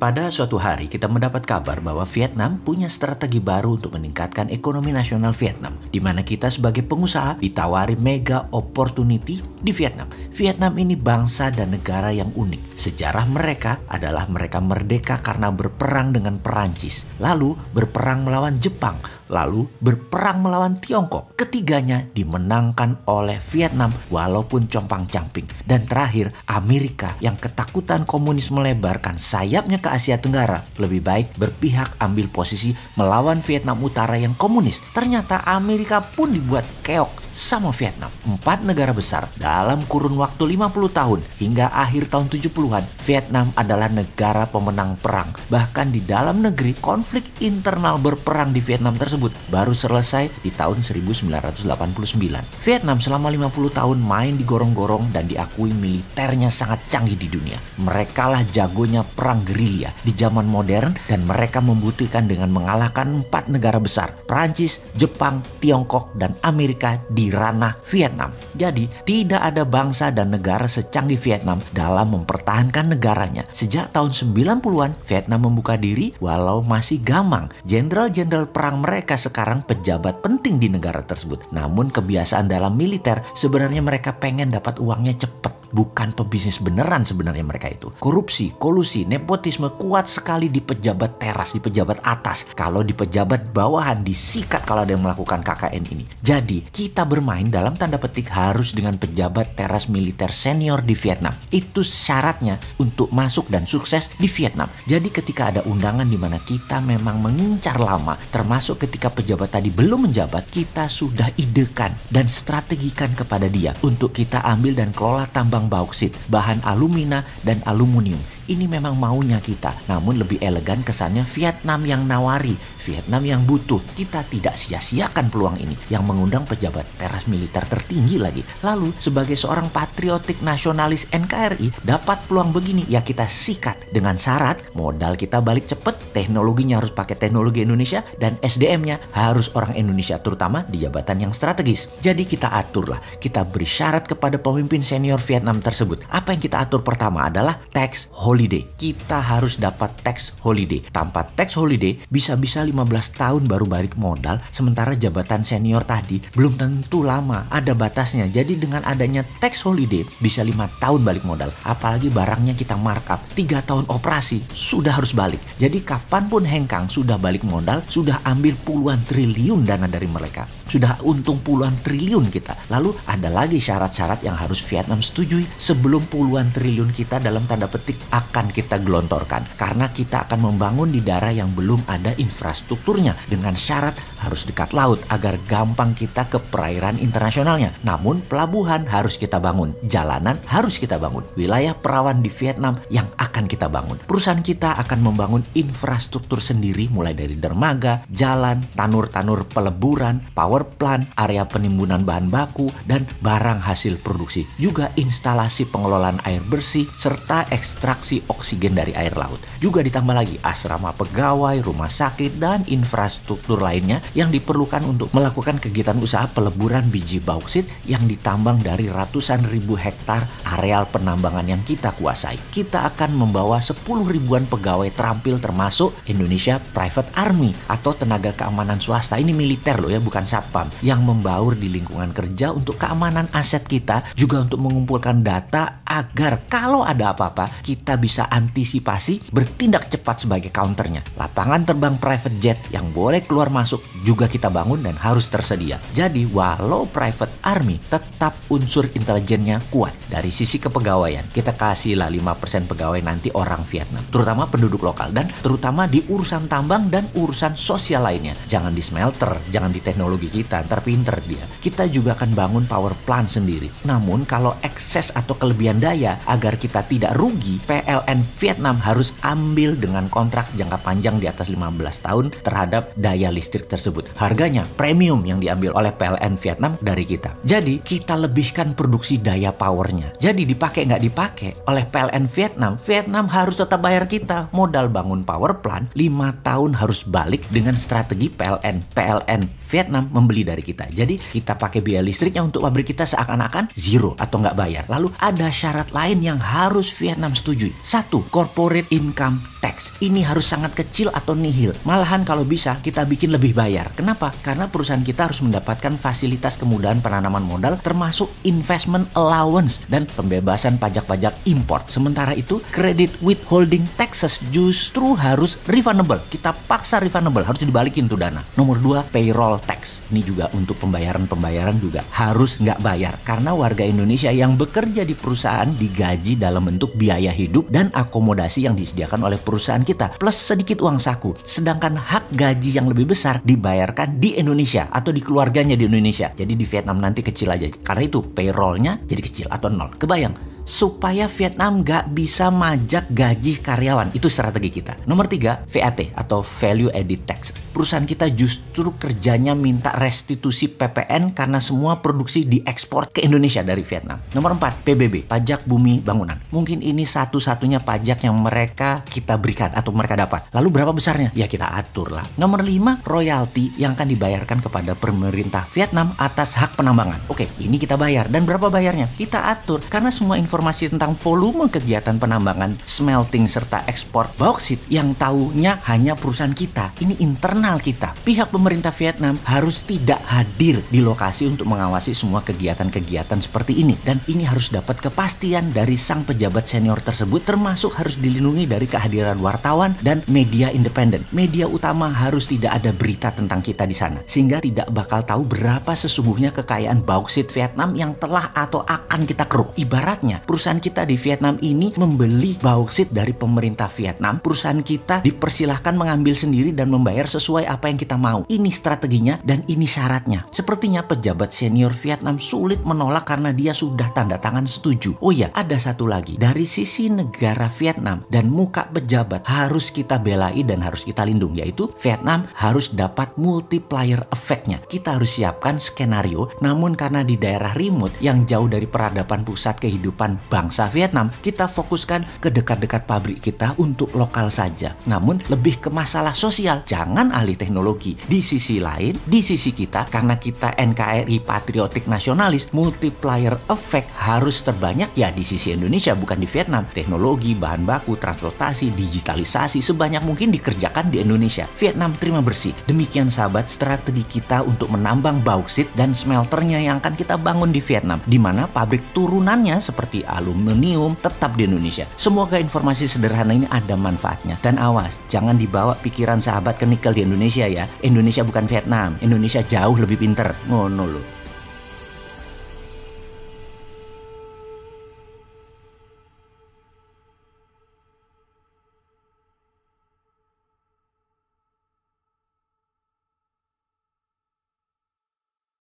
Pada suatu hari kita mendapat kabar bahwa Vietnam punya strategi baru untuk meningkatkan ekonomi nasional Vietnam, di mana kita sebagai pengusaha ditawari mega opportunity di Vietnam. Vietnam ini bangsa dan negara yang unik. Sejarah mereka adalah mereka merdeka karena berperang dengan Perancis, lalu berperang melawan Jepang, lalu berperang melawan Tiongkok. Ketiganya dimenangkan oleh Vietnam walaupun compang-camping. Dan terakhir, Amerika yang ketakutan komunis melebarkan sayapnya ke Asia Tenggara lebih baik berpihak ambil posisi melawan Vietnam Utara yang komunis. Ternyata Amerika pun dibuat keok sama Vietnam. 4 negara besar dalam kurun waktu 50 tahun hingga akhir tahun 70-an, Vietnam adalah negara pemenang perang. Bahkan di dalam negeri, konflik internal berperang di Vietnam tersebut baru selesai di tahun 1989. Vietnam selama 50 tahun main digorong-gorong dan diakui militernya sangat canggih di dunia. Mereka lah jagonya perang gerilya di zaman modern dan mereka membuktikan dengan mengalahkan 4 negara besar, Perancis, Jepang, Tiongkok, dan Amerika di ranah Vietnam. Jadi tidak ada bangsa dan negara secanggih Vietnam dalam mempertahankan negaranya. Sejak tahun 90-an Vietnam membuka diri walau masih gamang. Jenderal-jenderal perang mereka sekarang pejabat penting di negara tersebut. Namun kebiasaan dalam militer sebenarnya mereka pengen dapat uangnya cepat. Bukan pebisnis beneran sebenarnya mereka itu. Korupsi, kolusi, nepotisme kuat sekali di pejabat teras, di pejabat atas. Kalau di pejabat bawahan disikat kalau ada yang melakukan KKN ini. Jadi kita bermain dalam tanda petik harus dengan pejabat teras militer senior di Vietnam. Itu syaratnya untuk masuk dan sukses di Vietnam. Jadi ketika ada undangan di mana kita memang mengincar lama, termasuk ketika pejabat tadi belum menjabat, kita sudah idekan dan strategikan kepada dia untuk kita ambil dan kelola tambang bauksit, bahan alumina dan aluminium. Ini memang maunya kita, namun lebih elegan kesannya Vietnam yang nawari, Vietnam yang butuh. Kita tidak sia-siakan peluang ini yang mengundang pejabat teras militer tertinggi lagi. Lalu sebagai seorang patriotik nasionalis NKRI dapat peluang begini, ya kita sikat dengan syarat modal kita balik cepet, teknologinya harus pakai teknologi Indonesia dan SDM-nya harus orang Indonesia, terutama di jabatan yang strategis. Jadi kita aturlah, kita beri syarat kepada pemimpin senior Vietnam tersebut. Apa yang kita atur pertama adalah tax holiday. Kita harus dapat tax holiday. Tanpa tax holiday bisa-bisa 15 tahun baru balik modal, sementara jabatan senior tadi belum tentu lama, ada batasnya. Jadi dengan adanya tax holiday bisa 5 tahun balik modal. Apalagi barangnya kita markup 3 tahun operasi sudah harus balik. Jadi kapanpun hengkang sudah balik modal, sudah ambil puluhan triliun dana dari mereka, sudah untung puluhan triliun kita. Lalu ada lagi syarat-syarat yang harus Vietnam setujui sebelum puluhan triliun kita dalam tanda petik akan kita gelontorkan. Karena kita akan membangun di daerah yang belum ada infrastrukturnya dengan syarat harus dekat laut agar gampang kita ke perairan internasionalnya. Namun pelabuhan harus kita bangun, jalanan harus kita bangun, wilayah perawan di Vietnam yang akan kita bangun. Perusahaan kita akan membangun infrastruktur sendiri mulai dari dermaga, jalan, tanur-tanur peleburan, power plant, area penimbunan bahan baku, dan barang hasil produksi. Juga instalasi pengelolaan air bersih serta ekstraksi oksigen dari air laut. Juga ditambah lagi asrama pegawai, rumah sakit, dan infrastruktur lainnya yang diperlukan untuk melakukan kegiatan usaha peleburan biji bauksit yang ditambang dari ratusan ribu hektar areal penambangan yang kita kuasai. Kita akan membawa 10 ribuan pegawai terampil termasuk Indonesia Private Army atau tenaga keamanan swasta. Ini militer loh ya, bukan satpam, yang membaur di lingkungan kerja untuk keamanan aset kita, juga untuk mengumpulkan data agar kalau ada apa-apa kita bisa antisipasi, bertindak cepat sebagai counternya. Lapangan terbang private jet yang boleh keluar masuk juga kita bangun dan harus tersedia. Jadi walau private army tetap unsur intelijennya kuat. Dari sisi kepegawaian kita kasihlah 5% pegawai nanti orang Vietnam, terutama penduduk lokal dan terutama di urusan tambang dan urusan sosial lainnya. Jangan di smelter, jangan di teknologi kita, ntar pinter dia. Kita juga akan bangun power plant sendiri. Namun kalau ekses atau kelebihan daya, agar kita tidak rugi, PLN Vietnam harus ambil dengan kontrak jangka panjang di atas 15 tahun terhadap daya listrik tersebut. Harganya premium yang diambil oleh PLN Vietnam dari kita. Jadi kita lebihkan produksi daya powernya. Jadi dipakai nggak dipakai oleh PLN Vietnam, Vietnam harus tetap bayar kita. Modal bangun power plant 5 tahun harus balik dengan strategi PLN Vietnam membeli dari kita. Jadi kita pakai biaya listriknya untuk pabrik kita seakan-akan zero atau nggak bayar. Lalu ada syarat lain yang harus Vietnam setujui. Satu, corporate income tax. Ini harus sangat kecil atau nihil. Malahan kalau bisa kita bikin lebih bayar. Kenapa? Karena perusahaan kita harus mendapatkan fasilitas kemudahan penanaman modal termasuk investment allowance dan pembebasan pajak-pajak import. Sementara itu, credit withholding taxes justru harus refundable. Kita paksa refundable, harus dibalikin tuh dana. Nomor 2, payroll tax. Ini juga untuk pembayaran juga harus nggak bayar. Karena warga Indonesia yang bekerja di perusahaan digaji dalam bentuk biaya hidup dan akomodasi yang disediakan oleh perusahaan kita plus sedikit uang saku. Sedangkan hak gaji yang lebih besar dibayarkan di Indonesia atau di keluarganya di Indonesia. Jadi di Vietnam nanti kecil aja. Karena itu payrollnya jadi kecil atau nol. Kebayang? Supaya Vietnam nggak bisa majak gaji karyawan. Itu strategi kita. Nomor 3, VAT atau Value Added Tax. Perusahaan kita justru kerjanya minta restitusi PPN karena semua produksi diekspor ke Indonesia dari Vietnam. Nomor 4, PBB, pajak bumi bangunan. Mungkin ini satu-satunya pajak yang kita berikan atau mereka dapat. Lalu berapa besarnya? Ya kita atur lah. Nomor 5, royalti yang akan dibayarkan kepada pemerintah Vietnam atas hak penambangan. Oke, ini kita bayar. Dan berapa bayarnya? Kita atur. Karena semua informasi tentang volume kegiatan penambangan, smelting, serta ekspor bauksit yang tahunya hanya perusahaan kita. Ini internal kita. Pihak pemerintah Vietnam harus tidak hadir di lokasi untuk mengawasi semua kegiatan-kegiatan seperti ini. Dan ini harus dapat kepastian dari sang pejabat senior tersebut, termasuk harus dilindungi dari kehadiran wartawan dan media independen. Media utama harus tidak ada berita tentang kita di sana, sehingga tidak bakal tahu berapa sesungguhnya kekayaan bauksit Vietnam yang telah atau akan kita keruk. Ibaratnya, perusahaan kita di Vietnam ini membeli bauksit dari pemerintah Vietnam. Perusahaan kita dipersilahkan mengambil sendiri dan membayar sesuai apa yang kita mau. Ini strateginya dan ini syaratnya. Sepertinya pejabat senior Vietnam sulit menolak karena dia sudah tanda tangan setuju. Oh ya, ada satu lagi. Dari sisi negara Vietnam dan muka pejabat harus kita belai dan harus kita lindungi, yaitu Vietnam harus dapat multiplier effect-nya. Kita harus siapkan skenario, namun karena di daerah remote yang jauh dari peradaban pusat kehidupan bangsa Vietnam, kita fokuskan ke dekat-dekat pabrik kita untuk lokal saja. Namun lebih ke masalah sosial, jangan alih teknologi. Di sisi lain, di sisi kita, karena kita NKRI patriotik nasionalis, multiplier effect harus terbanyak ya di sisi Indonesia, bukan di Vietnam. Teknologi, bahan baku, transportasi, digitalisasi sebanyak mungkin dikerjakan di Indonesia. Vietnam terima bersih. Demikian sahabat, strategi kita untuk menambang bauksit dan smelternya yang akan kita bangun di Vietnam, di mana pabrik turunannya seperti aluminium tetap di Indonesia. Semoga informasi sederhana ini ada manfaatnya. Dan awas, jangan dibawa pikiran sahabat ke nikel di Indonesia ya. Indonesia bukan Vietnam. Indonesia jauh lebih pinter. Ngono loh.